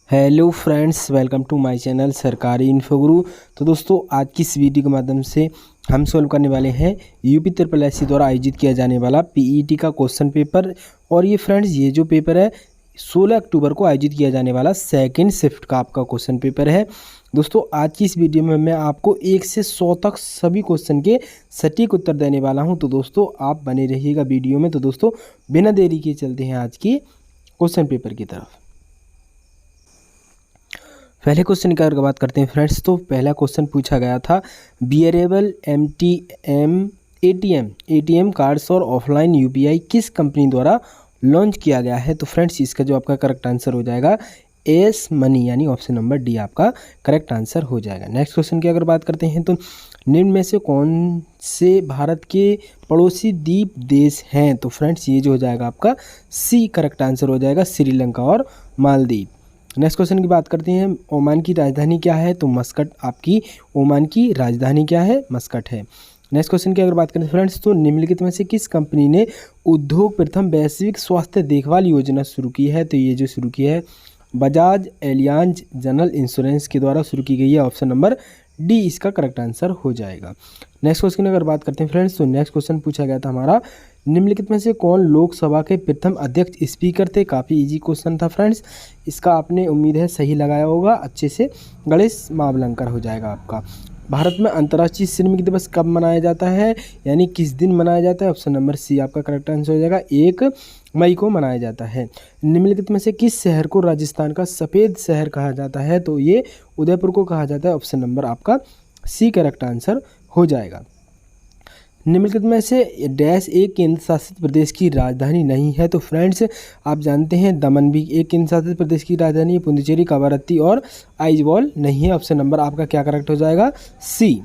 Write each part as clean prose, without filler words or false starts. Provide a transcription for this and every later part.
Hello friends, welcome to my channel सरकारी info guru. तो दोस्तों, आज की इस वीडियो के माध्यम से हम सॉल्व करने वाले हैं यूपी SSSC द्वारा आयोजित किया जाने वाला पीईटी का क्वेश्चन पेपर। और ये फ्रेंड्स, ये जो पेपर है 16 अक्टूबर को आयोजित किया जाने वाला सेकंड शिफ्ट का आपका क्वेश्चन पेपर है। दोस्तों, आज की इस वीडियो में मैं आपको 1 से 100 तक सभी क्वेश्चन के सटीक उत्तर देने वाला हूं। तो दोस्तों, आप बने रहिएगा वीडियो में। तो दोस्तों, बिना देरी के चलते हैं आज की क्वेश्चन पेपर की तरफ। पहले क्वेश्चन की अगर बात करते हैं फ्रेंड्स, तो पहला क्वेश्चन पूछा गया था बियरेबल एटीएम कार्ड्स और ऑफलाइन यूपीआई किस कंपनी द्वारा लॉन्च किया गया है। तो फ्रेंड्स, इसका जो आपका करेक्ट आंसर हो जाएगा एस मनी, यानी ऑप्शन नंबर डी आपका करेक्ट आंसर हो जाएगा। नेक्स्ट क्वेश्चन की अगर बात करते हैं, तो निम्न में से कौन से भारत के पड़ोसी द्वीप देश हैं। तो फ्रेंड्स, ये जो हो जाएगा आपका सी करेक्ट आंसर हो जाएगा, श्रीलंका और मालदीव। नेक्स्ट क्वेश्चन की बात करते हैं, ओमान की राजधानी क्या है। तो मस्कट आपकी ओमान की राजधानी क्या है, मस्कट है। नेक्स्ट क्वेश्चन की अगर बात करें फ्रेंड्स, तो निम्नलिखित में से किस कंपनी ने उद्योग प्रथम वैश्विक स्वास्थ्य देखभाल योजना शुरू की है। तो ये जो शुरू की है बजाज एलियांज जनरल इंश्योरेंस के द्वारा शुरू की गई है। ऑप्शन नंबर डी इसका करेक्ट आंसर हो जाएगा। नेक्स्ट क्वेश्चन की अगर बात करते हैं फ्रेंड्स, तो नेक्स्ट क्वेश्चन पूछा गया था हमारा निम्नलिखित में से कौन लोकसभा के प्रथम अध्यक्ष स्पीकर थे। काफ़ी इजी क्वेश्चन था फ्रेंड्स, इसका आपने उम्मीद है सही लगाया होगा अच्छे से। गणेश मावलंकर हो जाएगा आपका। भारत में अंतर्राष्ट्रीय श्रमिक दिवस कब मनाया जाता है, यानी किस दिन मनाया जाता है। ऑप्शन नंबर सी आपका करेक्ट आंसर हो जाएगा, 1 मई को मनाया जाता है। निम्नलिखित में से किस शहर को राजस्थान का सफ़ेद शहर कहा जाता है। तो ये उदयपुर को कहा जाता है। ऑप्शन नंबर आपका सी करेक्ट आंसर हो जाएगा। निम्नलिखित में से डैश एक केंद्र शासित प्रदेश की राजधानी नहीं है। तो फ्रेंड्स, आप जानते हैं दमन भी एक केंद्र शासित प्रदेश की राजधानी है, पुडुचेरी, कवरत्ती और आइजवाल नहीं है। ऑप्शन नंबर आपका क्या करेक्ट हो जाएगा, सी।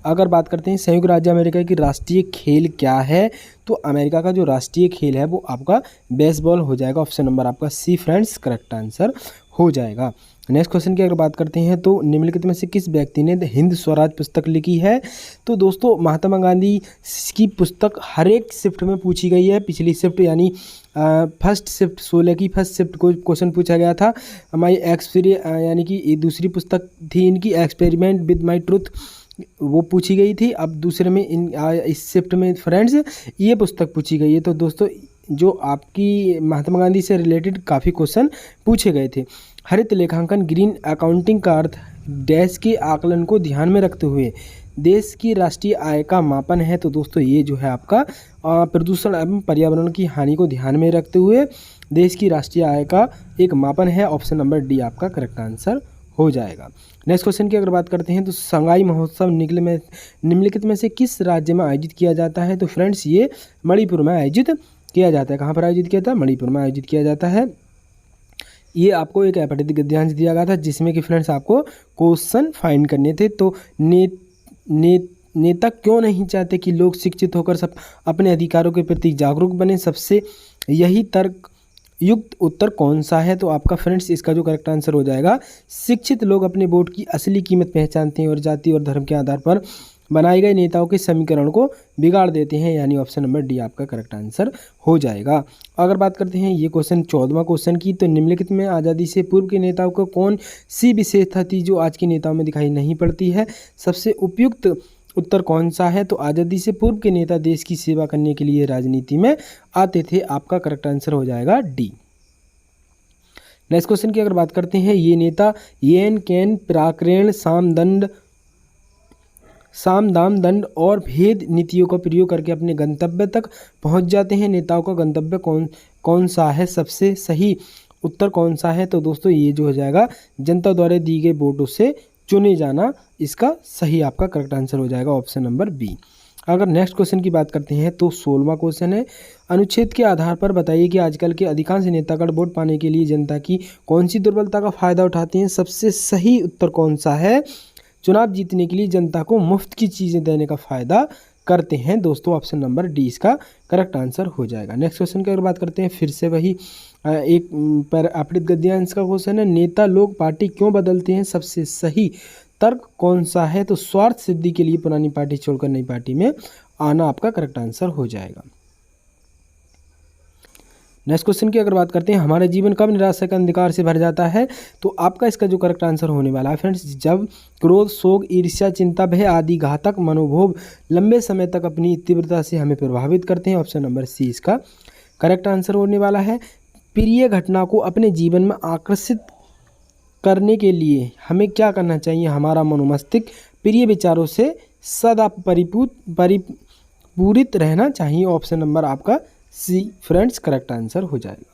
अगर बात करते हैं संयुक्त राज्य अमेरिका की राष्ट्रीय खेल क्या है। तो अमेरिका का जो राष्ट्रीय खेल है वो आपका बेसबॉल हो जाएगा। ऑप्शन नंबर आपका सी फ्रेंड्स करेक्ट आंसर हो जाएगा। नेक्स्ट क्वेश्चन की अगर बात करते हैं, तो निम्नलिखित में से किस व्यक्ति ने हिंद स्वराज पुस्तक लिखी है। तो दोस्तों, महात्मा गांधी की पुस्तक हर एक शिफ्ट में पूछी गई है। पिछली शिफ्ट यानी फर्स्ट शिफ्ट 16 की फर्स्ट शिफ्ट को क्वेश्चन पूछा गया था। हमारी यानी कि दूसरी पुस्तक थी इनकी एक्सपेरिमेंट विद माई ट्रूथ, वो पूछी गई थी। अब दूसरे में इस शिफ्ट में फ्रेंड्स ये पुस्तक पूछी गई है। तो दोस्तों, जो आपकी महात्मा गांधी से रिलेटेड काफ़ी क्वेश्चन पूछे गए थे। हरित लेखांकन ग्रीन अकाउंटिंग का अर्थ डैश के आकलन को ध्यान में रखते हुए देश की राष्ट्रीय आय का मापन है। तो दोस्तों, ये जो है आपका प्रदूषण एवं पर्यावरण की हानि को ध्यान में रखते हुए देश की राष्ट्रीय आय का एक मापन है। ऑप्शन नंबर डी आपका करेक्ट आंसर हो जाएगा। नेक्स्ट क्वेश्चन की अगर बात करते हैं, तो संगाई महोत्सव निम्नलिखित में से किस राज्य में आयोजित किया जाता है। तो फ्रेंड्स, ये मणिपुर में आयोजित किया जाता है। कहाँ पर आयोजित किया था, मणिपुर में आयोजित किया जाता है। ये आपको एक अपठित गद्यांश दिया गया था जिसमें कि फ्रेंड्स आपको क्वेश्चन फाइंड करने थे। तो नेता क्यों नहीं चाहते कि लोग शिक्षित होकर सब अपने अधिकारों के प्रति जागरूक बने, सबसे यही तर्क युक्त उत्तर कौन सा है। तो आपका फ्रेंड्स इसका जो करेक्ट आंसर हो जाएगा, शिक्षित लोग अपने वोट की असली कीमत पहचानते हैं और जाति और धर्म के आधार पर बनाए गए नेताओं के समीकरण को बिगाड़ देते हैं, यानी ऑप्शन नंबर डी आपका करेक्ट आंसर हो जाएगा। अगर बात करते हैं ये क्वेश्चन 14वां क्वेश्चन की, तो निम्नलिखित में आज़ादी से पूर्व के नेताओं को कौन सी विशेषता थी जो आज के नेताओं में दिखाई नहीं पड़ती है। सबसे उपयुक्त उत्तर कौन सा है। तो आज़ादी से पूर्व के नेता देश की सेवा करने के लिए राजनीति में आते थे। आपका करेक्ट आंसर हो जाएगा डी। नेक्स्ट क्वेश्चन की अगर बात करते हैं, ये नेता येन केन पराक्रेण साम दाम दंड और भेद नीतियों का प्रयोग करके अपने गंतव्य तक पहुंच जाते हैं। नेताओं का गंतव्य कौन सा है, सबसे सही उत्तर कौन सा है। तो दोस्तों, ये जो हो जाएगा जनता द्वारा दी गई वोटों से चुने जाना, इसका सही आपका करेक्ट आंसर हो जाएगा, ऑप्शन नंबर बी। अगर नेक्स्ट क्वेश्चन की बात करते हैं, तो 16वां क्वेश्चन है, अनुच्छेद के आधार पर बताइए कि आजकल के अधिकांश नेतागण वोट पाने के लिए जनता की कौन सी दुर्बलता का फायदा उठाते हैं। सबसे सही उत्तर कौन सा है। चुनाव जीतने के लिए जनता को मुफ्त की चीज़ें देने का फायदा करते हैं। दोस्तों, ऑप्शन नंबर डी इसका करेक्ट आंसर हो जाएगा। नेक्स्ट क्वेश्चन की अगर बात करते हैं, फिर से वही एक पर अपठित गद्यांश का क्वेश्चन है, नेता लोग पार्टी क्यों बदलते हैं। सबसे सही तर्क कौन सा है। तो स्वार्थ सिद्धि के लिए पुरानी पार्टी छोड़कर नई पार्टी में आना आपका करेक्ट आंसर हो जाएगा। नेक्स्ट क्वेश्चन की अगर बात करते हैं, हमारे जीवन कब निराशा के अंधकार से भर जाता है, तो आपका इसका जो करेक्ट आंसर होने वाला है फ्रेंड्स, जब क्रोध, शोक, ईर्ष्या, चिंता, भय आदि घातक मनोभाव लंबे समय तक अपनी तीव्रता से हमें प्रभावित करते हैं। ऑप्शन नंबर सी इसका करेक्ट आंसर होने वाला है। प्रिय घटना को अपने जीवन में आकर्षित करने के लिए हमें क्या करना चाहिए, हमारा मनोमस्तिष्क प्रिय विचारों से सदा परिपूरित रहना चाहिए। ऑप्शन नंबर आपका सी फ्रेंड्स करेक्ट आंसर हो जाएगा।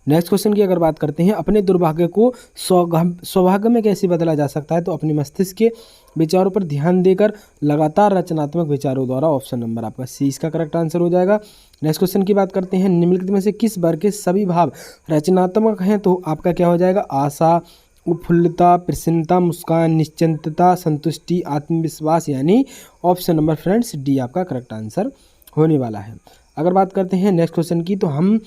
नेक्स्ट क्वेश्चन की अगर बात करते हैं, अपने दुर्भाग्य को सौभाग्य में कैसे बदला जा सकता है, तो अपने मस्तिष्क के विचारों पर ध्यान देकर लगातार रचनात्मक विचारों द्वारा। ऑप्शन नंबर आपका सी इसका करेक्ट आंसर हो जाएगा। नेक्स्ट क्वेश्चन की बात करते हैं, निम्नलिखित में से किस वर्ग के सभी भाव रचनात्मक हैं, तो आपका क्या हो जाएगा, आशा, उत्फुल्लता, प्रसन्नता, मुस्कान, निश्चिंतता, संतुष्टि, आत्मविश्वास, यानी ऑप्शन नंबर फ्रेंड्स डी आपका करेक्ट आंसर होने वाला है। अगर बात करते हैं नेक्स्ट क्वेश्चन की, तो हम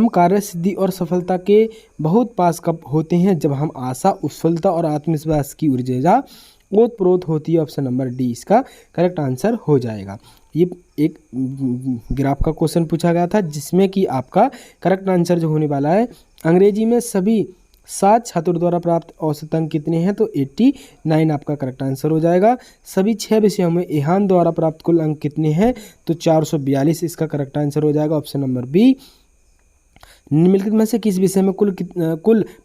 कार्य सिद्धि और सफलता के बहुत पास कब होते हैं, जब हम आशा, उत्फुल्लता और आत्मविश्वास की ऊर्जा ओतप्रोत होती है। ऑप्शन नंबर डी इसका करेक्ट आंसर हो जाएगा। ये एक ग्राफ का क्वेश्चन पूछा गया था, जिसमें कि आपका करेक्ट आंसर जो होने वाला है, अंग्रेजी में सभी 7 छात्रों द्वारा प्राप्त औसत अंक कितने हैं, तो 89 आपका करेक्ट आंसर हो जाएगा। सभी 6 विषयों में ईहान द्वारा प्राप्त कुल अंक कितने हैं, तो 442 इसका करेक्ट आंसर हो जाएगा। Option number B. निम्नलिखित में से किस विषय में कुल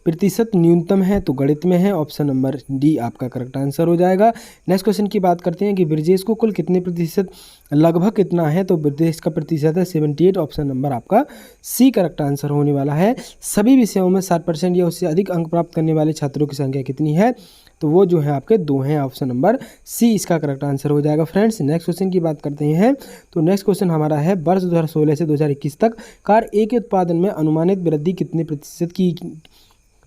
प्रतिशत न्यूनतम है, तो गणित में है। ऑप्शन नंबर डी आपका करेक्ट आंसर हो जाएगा। नेक्स्ट क्वेश्चन की बात करते हैं कि ब्रजेश को कुल कितने प्रतिशत, लगभग कितना है, तो ब्रजेश का प्रतिशत है 78। ऑप्शन नंबर आपका सी करेक्ट आंसर होने वाला है। सभी विषयों में 60% या उससे अधिक अंक प्राप्त करने वाले छात्रों की संख्या कितनी है, तो वो जो है आपके 2 हैं। ऑप्शन नंबर सी इसका करेक्ट आंसर हो जाएगा। फ्रेंड्स नेक्स्ट क्वेश्चन की बात करते हैं, तो नेक्स्ट क्वेश्चन हमारा है, वर्ष 2016 से 2021 तक कार ए के उत्पादन में अनुमानित वृद्धि कितने प्रतिशत की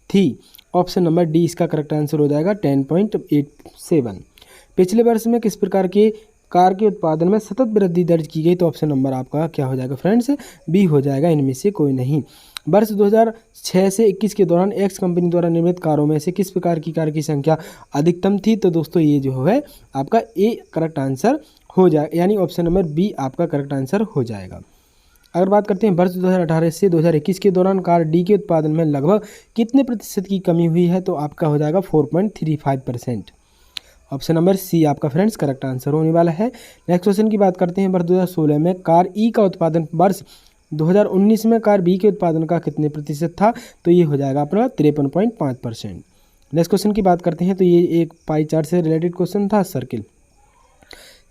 थी। ऑप्शन नंबर डी इसका करेक्ट आंसर हो जाएगा 10.87। पिछले वर्ष में किस प्रकार के कार के उत्पादन में सतत वृद्धि दर्ज की गई, तो ऑप्शन नंबर आपका क्या हो जाएगा फ्रेंड्स, बी हो जाएगा, इनमें से कोई नहीं। वर्ष 2006 से 21 के दौरान एक्स कंपनी द्वारा निर्मित कारों में से किस प्रकार की कार की संख्या अधिकतम थी, तो दोस्तों ये जो है आपका ए करेक्ट आंसर हो जाएगा, यानी ऑप्शन नंबर बी आपका करेक्ट आंसर हो जाएगा। अगर बात करते हैं वर्ष 2018 से 2021 के दौरान कार डी के उत्पादन में लगभग कितने प्रतिशत की कमी हुई है, तो आपका हो जाएगा 4.35%। ऑप्शन नंबर सी आपका फ्रेंड्स करेक्ट आंसर होने वाला है। नेक्स्ट क्वेश्चन की बात करते हैं, वर्ष 2016 में कार ई का उत्पादन वर्ष 2019 में कार बी के उत्पादन का कितने प्रतिशत था, तो ये हो जाएगा अपना 53.5%। नेक्स्ट क्वेश्चन की बात करते हैं, तो ये एक पाई चार्ट से रिलेटेड क्वेश्चन था, सर्किल,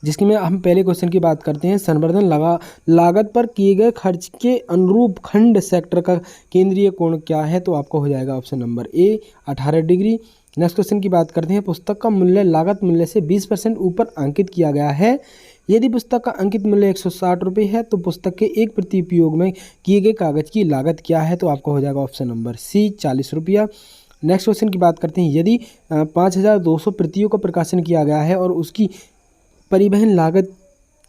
जिसकी में हम पहले क्वेश्चन की बात करते हैं, संवर्धन लागत पर किए गए खर्च के अनुरूप खंड सेक्टर का केंद्रीय कोण क्या है, तो आपको हो जाएगा option number A 18 degree. Next question की बात करते हैं, पुस्तक का मूल्य लागत मूल्य से 20% ऊपर अंकित किया गया है। यदि पुस्तक का अंकित मूल्य 160 रुपये है, तो पुस्तक के एक प्रति उपयोग में किए गए कागज की लागत क्या है, तो आपको हो जाएगा ऑप्शन नंबर सी 40 रुपया। नेक्स्ट क्वेश्चन की बात करते हैं, यदि 5200 प्रतियों का प्रकाशन किया गया है और उसकी परिवहन लागत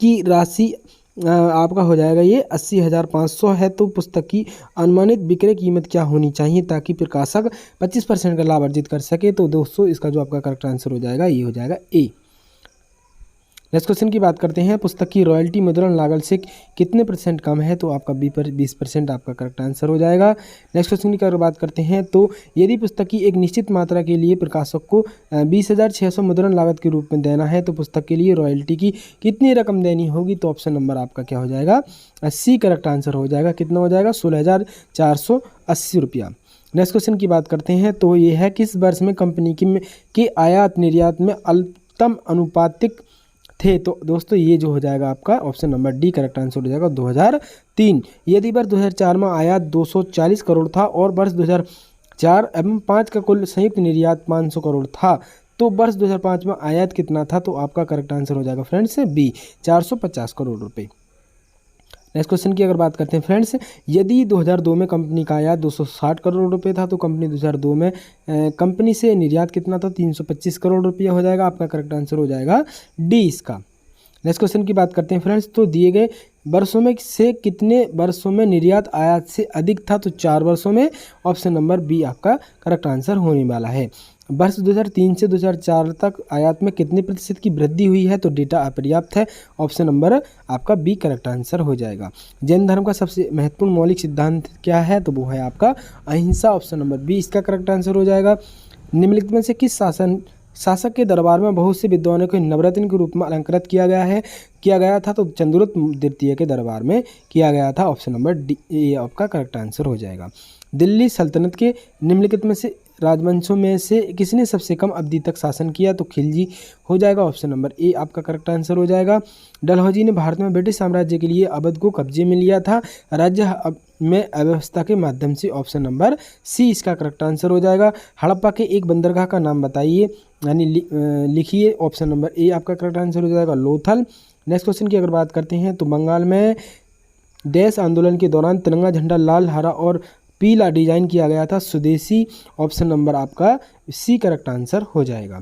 की राशि आपका हो जाएगा ये 80,500 है, तो पुस्तक की अनुमानित विक्रय कीमत क्या होनी चाहिए ताकि प्रकाशक 25% का लाभ अर्जित कर सके, तो दोस्तों इसका जो आपका करेक्ट आंसर हो जाएगा ये हो जाएगा ए। नेक्स्ट क्वेश्चन की बात करते हैं, पुस्तक की रॉयल्टी मुद्रण लागत से कितने % कम है, तो आपका बी पर 20% आपका करेक्ट आंसर हो जाएगा। नेक्स्ट क्वेश्चन की अगर बात करते हैं, तो यदि पुस्तक की एक निश्चित मात्रा के लिए प्रकाशक को 20,600 मुद्रण लागत के रूप में देना है, तो पुस्तक के लिए रॉयल्टी की कितनी रकम देनी होगी, तो ऑप्शन नंबर आपका क्या हो जाएगा, सी करेक्ट आंसर हो जाएगा। कितना हो जाएगा, 16,480 रुपया। नेक्स्ट क्वेश्चन की बात करते हैं, तो ये है, किस वर्ष में कंपनी के आयात निर्यात में अल्पतम अनुपातिक थे, तो दोस्तों ये जो हो जाएगा आपका option number D correct answer हो जाएगा 2003। यदि वर्ष 2004 में आयात 240 करोड़ था और वर्ष 2004 एवं 5 का कुल संयुक्त निर्यात 500 करोड़ था, तो वर्ष 2005 में आयात कितना था, तो आपका करेक्ट आंसर हो जाएगा फ्रेंड्स बी 450 करोड़ रुपये। नेक्स्ट क्वेश्चन की अगर बात करते हैं फ्रेंड्स, यदि 2002 में कंपनी का आयात 260 करोड़ रुपए था, तो कंपनी 2002 में कंपनी से निर्यात कितना था, 325 करोड़ रुपया हो जाएगा। आपका करेक्ट आंसर हो जाएगा डी इसका। नेक्स्ट क्वेश्चन की बात करते हैं फ्रेंड्स, तो दिए गए वर्षों में से कितने वर्षों में निर्यात आयात से अधिक था, तो 4 वर्षों में। ऑप्शन नंबर बी आपका करेक्ट आंसर होने वाला है। वर्ष 2003 से 2004 तक आयात में कितने प्रतिशत की वृद्धि हुई है, तो डेटा अपर्याप्त है। ऑप्शन नंबर आपका बी करेक्ट आंसर हो जाएगा। जैन धर्म का सबसे महत्वपूर्ण मौलिक सिद्धांत क्या है, तो वो है आपका अहिंसा। ऑप्शन नंबर बी इसका करेक्ट आंसर हो जाएगा। निम्नलिखित में से किस शासक के दरबार में बहुत से विद्वानों को नवरत्न के रूप में अलंकृत किया गया था, तो चंद्रगुप्त द्वितीय के दरबार में किया गया था। ऑप्शन नंबर डी ये आपका करेक्ट आंसर हो जाएगा। दिल्ली सल्तनत के निम्नलिखित में से राजवंशों में से किसने सबसे कम अवधि तक शासन किया, तो खिलजी हो जाएगा। ऑप्शन नंबर ए आपका करेक्ट आंसर हो जाएगा। डलहौजी ने भारत में ब्रिटिश साम्राज्य के लिए अवध को कब्जे में लिया था राज्य में अव्यवस्था के माध्यम से। ऑप्शन नंबर सी इसका करेक्ट आंसर हो जाएगा। हड़प्पा के एक बंदरगाह का नाम बताइए, यानी लिखिए। ऑप्शन नंबर ए आपका करेक्ट आंसर हो जाएगा, लोथल। नेक्स्ट क्वेश्चन की अगर बात करते हैं, तो बंगाल में देश आंदोलन के दौरान तिरंगा झंडा लाल, हरा और पीला डिजाइन किया गया था, स्वदेशी। ऑप्शन नंबर आपका सी करेक्ट आंसर हो जाएगा।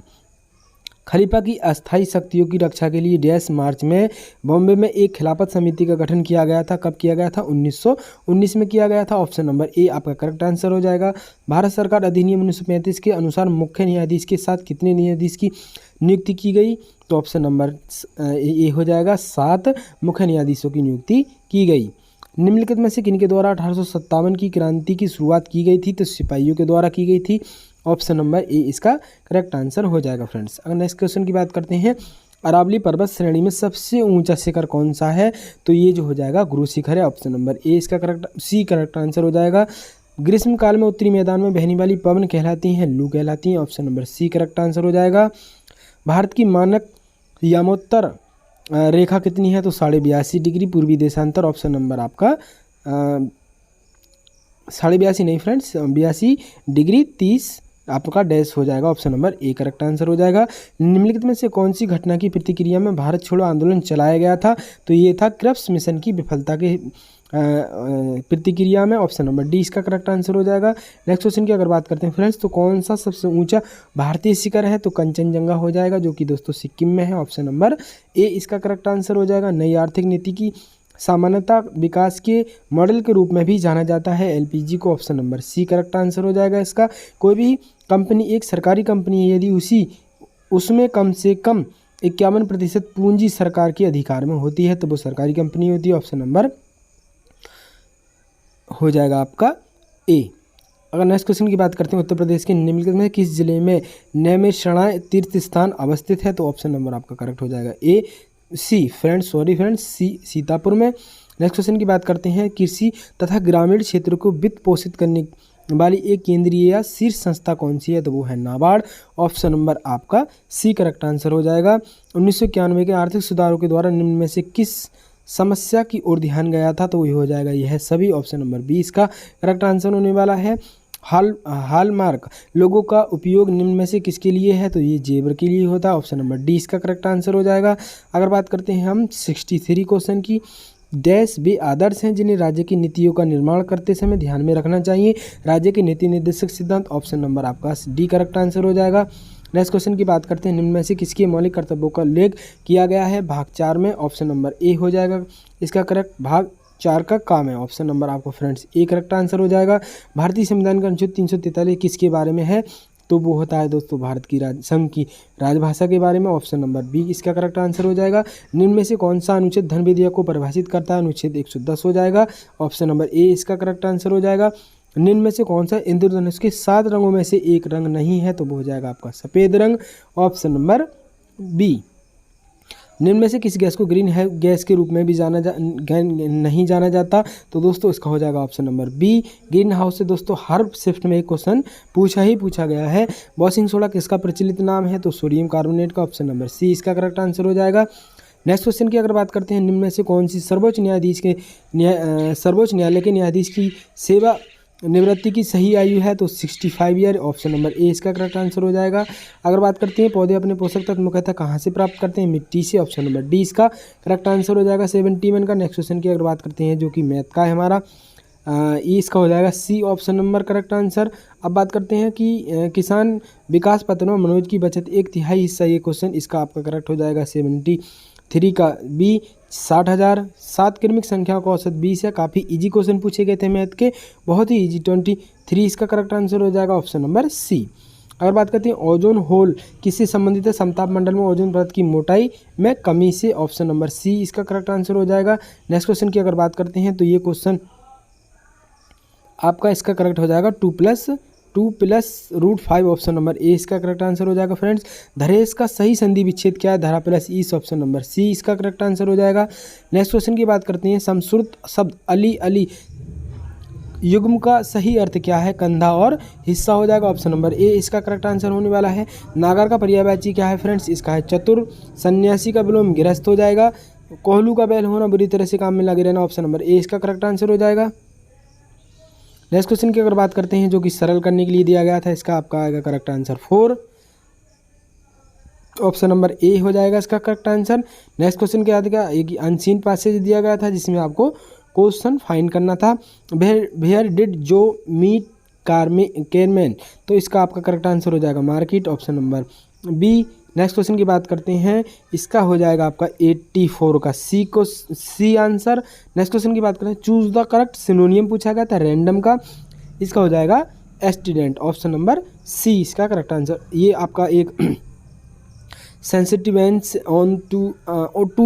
खलीफा की अस्थायी शक्तियों की रक्षा के लिए डैश मार्च में बॉम्बे में एक खिलाफत समिति का गठन किया गया था, कब किया गया था, 1919 में किया गया था। ऑप्शन नंबर ए आपका करेक्ट आंसर हो जाएगा। भारत सरकार अधिनियम 1935 के अनुसार मुख्य न्यायाधीश के साथ कितने न्यायाधीश की नियुक्ति की गई, तो ऑप्शन नंबर ए हो जाएगा, 7 मुख्य न्यायाधीशों की नियुक्ति की गई। निम्नलिखित में से किनके द्वारा 1857 की क्रांति की शुरुआत की गई थी, तो सिपाहियों के द्वारा की गई थी। ऑप्शन नंबर ए इसका करेक्ट आंसर हो जाएगा फ्रेंड्स। अगर नेक्स्ट क्वेश्चन की बात करते हैं, अरावली पर्वत श्रेणी में सबसे ऊंचा शिखर कौन सा है, तो ये जो हो जाएगा गुरु शिखर है। ऑप्शन नंबर ए इसका करेक्ट आंसर हो जाएगा। ग्रीष्म काल में उत्तरी मैदान में बहने वाली पवन कहलाती हैं, लू कहलाती हैं। Option number C correct answer हो जाएगा। भारत की मानक यामोत्तर रेखा कितनी है, तो 82.5 डिग्री पूर्वी देशांतर। ऑप्शन नंबर आपका 82.5 नहीं फ्रेंड्स, 82 डिग्री 30 आपका डैश हो जाएगा। Option number A correct answer हो जाएगा। निम्नलिखित में से कौन सी घटना की प्रतिक्रिया में भारत छोड़ो आंदोलन चलाया गया था, तो ये था क्रिप्स मिशन की विफलता के प्रतिक्रिया में। ऑप्शन नंबर डी इसका करेक्ट आंसर हो जाएगा। नेक्स्ट क्वेश्चन की अगर बात करते हैं फ्रेंड्स, तो कौन सा सबसे ऊंचा भारतीय शिखर है, तो कंचनजंगा हो जाएगा, जो कि दोस्तों सिक्किम में है। ऑप्शन नंबर ए इसका करेक्ट आंसर हो जाएगा। नई आर्थिक नीति की सामान्यता विकास के मॉडल के रूप में भी जाना जाता है एलपीजी को। Option number C correct answer हो जाएगा इसका। कोई भी कंपनी एक सरकारी कंपनी है यदि उसमें कम से कम 51% पूंजी सरकार के अधिकार में होती है, तो वो सरकारी कंपनी होती है। ऑप्शन नंबर हो जाएगा आपका ए। अगर नेक्स्ट क्वेश्चन की बात करते हैं, उत्तर प्रदेश के निम्नलिखित में किस जिले में नैमिषारण्य तीर्थ स्थान अवस्थित है, तो ऑप्शन नंबर आपका करेक्ट हो जाएगा ए सी फ्रेंड्स, सी सीतापुर में। नेक्स्ट क्वेश्चन की बात करते हैं, कृषि तथा ग्रामीण क्षेत्र को वित्त पोषित करने वाली एक केंद्रीय या शीर्ष संस्था कौन सी है, तो वो है नाबार्ड। ऑप्शन नंबर आपका सी करेक्ट आंसर हो जाएगा। 1991 के आर्थिक सुधारों के द्वारा निम्न में से किस समस्या की ओर ध्यान गया था, तो ये हो जाएगा यह सभी। ऑप्शन नंबर बी इसका करेक्ट आंसर होने वाला है। हॉलमार्क लोगों का उपयोग निम्न में से किसके लिए है, तो ये जेवर के लिए होता है। ऑप्शन नंबर डी इसका करेक्ट आंसर हो जाएगा। अगर बात करते हैं हम 63 क्वेश्चन की, डैश वे आदर्श हैं जिन्हें राज्य की नीतियों का निर्माण करते समय ध्यान में रखना चाहिए, राज्य के नीति निर्देशक सिद्धांत। ऑप्शन नंबर आपका डी करेक्ट आंसर हो जाएगा। नेक्स्ट क्वेश्चन की बात करते हैं, निम्न में से किसके मौलिक कर्तव्यों का उल्लेख किया गया है भाग 4 में। ऑप्शन नंबर ए हो जाएगा इसका करेक्ट। भाग 4 का काम है। ऑप्शन नंबर आपको फ्रेंड्स ए करेक्ट आंसर हो जाएगा। भारतीय संविधान का अनुच्छेद 343 किसके बारे में है, तो वो होता है दोस्तों भारत की संघ की राजभाषा के बारे में। ऑप्शन नंबर बी इसका करेक्ट आंसर हो जाएगा। निम्न में से कौन सा अनुच्छेद धन विधेयक को परिभाषित करता है, अनुच्छेद 110 हो जाएगा। ऑप्शन नंबर ए इसका करेक्ट आंसर हो जाएगा। निम्न में से कौन सा इंद्रधनुष के 7 रंगों में से एक रंग नहीं है, तो वो हो जाएगा आपका सफ़ेद रंग। Option number B. निम्न में से किस गैस को ग्रीन गैस के रूप में भी नहीं जाना जाता, तो दोस्तों इसका हो जाएगा option number B greenhouse से। दोस्तों हर शिफ्ट में एक क्वेश्चन पूछा गया है। वॉशिंग सोडा किसका प्रचलित नाम है, तो सोडियम कार्बोनेट का। ऑप्शन नंबर सी इसका करेक्ट आंसर हो जाएगा। नेक्स्ट क्वेश्चन की अगर बात करते हैं, निम्न में से कौन सी सर्वोच्च न्यायालय के न्यायाधीश की सेवा निवृत्ति की सही आयु है, तो 65 ईयर। ऑप्शन नंबर ए इसका करेक्ट आंसर हो जाएगा। अगर बात करते हैं पौधे अपने पोषक तत्व मुख्यतः कहाँ से प्राप्त करते हैं, मिट्टी से। ऑप्शन नंबर डी इसका करेक्ट आंसर हो जाएगा 71 का। नेक्स्ट क्वेश्चन की अगर बात करते हैं, जो कि मैथ का है हमारा, ई इसका हो जाएगा C option number correct answer. अब बात करते हैं कि किसान विकास पत्र में मनोज की बचत 1/3 हिस्सा, ये क्वेश्चन इसका आपका करेक्ट हो जाएगा 70 3 का बी 60,000। 7 क्रमिक संख्या का औसत 20 है। काफ़ी इजी क्वेश्चन पूछे गए थे मैथ के, बहुत ही इजी। 23 इसका करेक्ट आंसर हो जाएगा ऑप्शन नंबर सी। अगर बात करते हैं ओजोन होल किससे संबंधित है, समताप मंडल में ओजोन परत की मोटाई में कमी से, ऑप्शन नंबर सी इसका करेक्ट आंसर हो जाएगा। नेक्स्ट क्वेश्चन की अगर बात करते हैं तो ये क्वेश्चन आपका इसका करेक्ट हो जाएगा 2+2+√5, ऑप्शन नंबर ए इसका करेक्ट आंसर हो जाएगा। फ्रेंड्स, धरेश का सही संधि विच्छेद क्या है, धरा प्लस ईस, ऑप्शन नंबर सी इसका करेक्ट आंसर हो जाएगा। नेक्स्ट क्वेश्चन की बात करते हैं, समश्रुत शब्द अली अली युग्म का सही अर्थ क्या है, कंधा और हिस्सा हो जाएगा, ऑप्शन नंबर ए इसका करेक्ट आंसर होने वाला है। नागर का पर्यायवाची क्या है फ्रेंड्स, इसका है चतुर। सन्यासी का विलोम गिरस्त हो जाएगा। कोहलू का बैल होना, बुरी तरह से काम में लगे रहना, ऑप्शन नंबर ए इसका करेक्ट आंसर हो जाएगा। नेक्स्ट क्वेश्चन की अगर बात करते हैं जो कि सरल करने के लिए दिया गया था, इसका आपका आएगा correct answer 4, option number A हो जाएगा इसका करेक्ट आंसर। नेक्स्ट क्वेश्चन क्या था, एक अनसीन पैसेज दिया गया था जिसमें आपको क्वेश्चन फाइंड करना था, where did Joe meet Kerman, तो इसका आपका करेक्ट आंसर हो जाएगा market, option number B. Next question की बात करते हैं, इसका हो जाएगा आपका 84 का सी आंसर। नेक्स्ट क्वेश्चन की बात करते हैं, चूज द करेक्ट सिनोनियम पूछा गया था रैंडम का, इसका हो जाएगा एस्टिडेंट, ऑप्शन नंबर सी इसका करेक्ट आंसर। ये आपका एक sensitiveness on to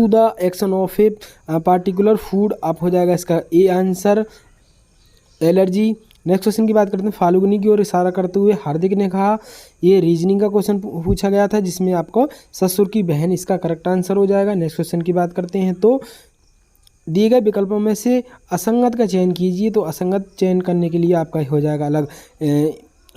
the action of a particular food, आप हो जाएगा इसका a answer allergy. Next question की बात करते हैं, फाल्गुनी की ओर इशारा करते हुए हार्दिक ने कहा, ये रीजनिंग का क्वेश्चन पूछा गया था जिसमें आपको ससुर की बहन इसका करेक्ट आंसर हो जाएगा। नेक्स्ट क्वेश्चन की बात करते हैं तो दिए गए विकल्पों में से असंगत का चयन कीजिए, तो असंगत चयन करने के लिए आपका हो जाएगा अलग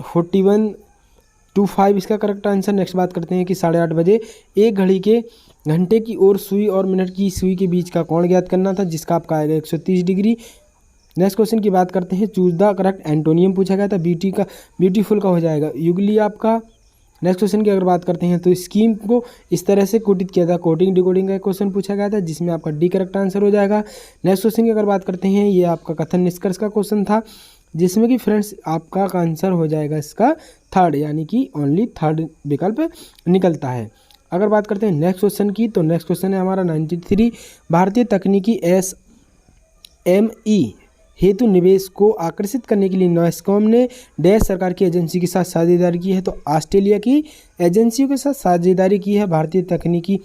4125 इसका करेक्ट आंसर। नेक्स्ट बात करते हैं कि 8:30 बजे एक घड़ी के घंटे की ओर सुई और मिनट की सुई के बीच का कोण ज्ञात करना था जिसका आपका आएगा 130 डिग्री। नेक्स्ट क्वेश्चन की बात करते हैं, चूज द करेक्ट एंटोनियम पूछा गया था, ब्यूटीफुल का हो जाएगा युगली आपका। नेक्स्ट क्वेश्चन की अगर बात करते हैं तो स्कीम को इस तरह से कोडित किया था, कोडिंग डिकोडिंग का क्वेश्चन पूछा गया था जिसमें आपका डी करेक्ट आंसर हो जाएगा। नेक्स्ट क्वेश्चन की अगर बात करते हैं, ये आपका कथन निष्कर्ष का क्वेश्चन था जिसमें कि फ्रेंड्स आपका आंसर हो जाएगा इसका 3rd, यानी कि ओनली 3rd विकल्प निकलता है। अगर बात करते हैं नेक्स्ट क्वेश्चन की, तो नेक्स्ट क्वेश्चन है हमारा 93, भारतीय तकनीकी SME हेतु निवेश को आकर्षित करने के लिए नॉस्कॉम ने डैश सरकार की एजेंसी के साथ साझेदारी की है, तो ऑस्ट्रेलिया की एजेंसियों के साथ साझेदारी की है भारतीय तकनीकी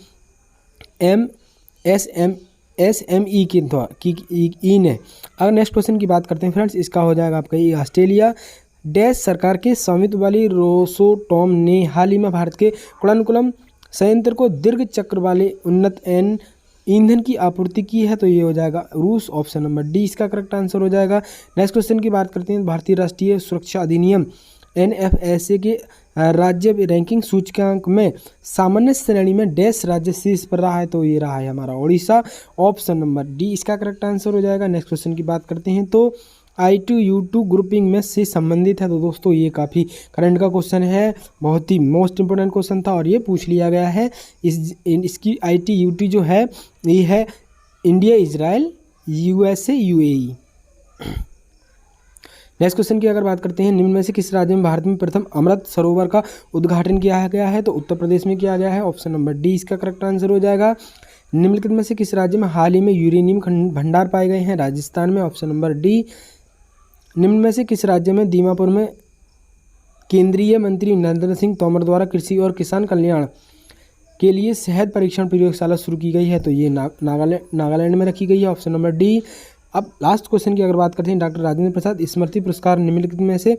SME की ने। अगर नेक्स्ट क्वेश्चन की बात करते हैं फ्रेंड्स, इसका हो जाएगा आपका ये ऑस्ट्रेलिया डैश सरकार के स्वामित्व वाली रोसोटॉम ने हाल ही में भारत के कुड़ानुकुलम संयंत्र को दीर्घ चक्र वाले उन्नत ईंधन की आपूर्ति की है, तो ये हो जाएगा रूस, ऑप्शन नंबर डी इसका करेक्ट आंसर हो जाएगा। नेक्स्ट क्वेश्चन की बात करते हैं, भारतीय राष्ट्रीय सुरक्षा अधिनियम NFSA के राज्य रैंकिंग सूचकांक में सामान्य श्रेणी में डैश राज्य शीर्ष पर रहा है, तो ये रहा है हमारा ओडिशा, ऑप्शन नंबर डी इसका करेक्ट आंसर हो जाएगा। नेक्स्ट क्वेश्चन की बात करते हैं तो I2U2 ग्रुपिंग में से संबंधित है, तो दोस्तों ये काफ़ी करंट का क्वेश्चन है, बहुत ही मोस्ट इंपोर्टेंट क्वेश्चन था और ये पूछ लिया गया है। इसकी I2U2 जो है ये है India, Israel, USA, UAE। Next question की अगर बात करते हैं, निम्न में से किस राज्य में भारत में प्रथम अमृत सरोवर का उद्घाटन किया गया है, तो उत्तर प्रदेश में किया गया है, ऑप्शन नंबर डी इसका करेक्ट आंसर हो जाएगा। निम्नलिखित में से किस राज्य में हाल ही में यूरेनियम भंडार पाए गए हैं, राजस्थान में, ऑप्शन नंबर डी। निम्न में से किस राज्य में दीमापुर में केंद्रीय मंत्री नरेंद्र सिंह तोमर द्वारा कृषि और किसान कल्याण के लिए शहद परीक्षण प्रयोगशाला शुरू की गई है, तो ये नागालैंड में रखी गई है, ऑप्शन नंबर डी। अब लास्ट क्वेश्चन की अगर बात करते हैं, डॉक्टर राजेंद्र प्रसाद स्मृति पुरस्कार निम्नलिखित में से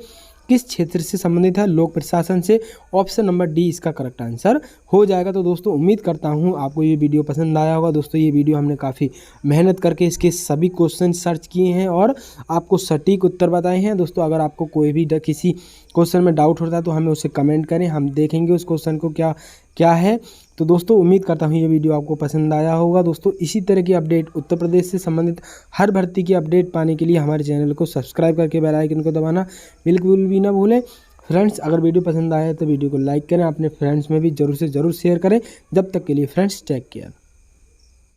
किस क्षेत्र से संबंधित है, लोक प्रशासन से, ऑप्शन नंबर डी इसका करेक्ट आंसर हो जाएगा। तो दोस्तों उम्मीद करता हूँ आपको ये वीडियो पसंद आया होगा। दोस्तों ये वीडियो हमने काफ़ी मेहनत करके इसके सभी क्वेश्चन सर्च किए हैं और आपको सटीक उत्तर बताए हैं। दोस्तों अगर आपको कोई भी किसी क्वेश्चन में डाउट होता है तो हमें उसे कमेंट करें, हम देखेंगे उस क्वेश्चन को क्या है। तो दोस्तों उम्मीद करता हूँ ये वीडियो आपको पसंद आया होगा। दोस्तों इसी तरह की अपडेट, उत्तर प्रदेश से संबंधित हर भर्ती की अपडेट पाने के लिए हमारे चैनल को सब्सक्राइब करके बेल आइकन को दबाना बिल्कुल भी ना भूलें। फ्रेंड्स अगर वीडियो पसंद आया तो वीडियो को लाइक करें, अपने फ्रेंड्स में भी जरूर से ज़रूर शेयर करें। जब तक के लिए फ्रेंड्स टेक केयर।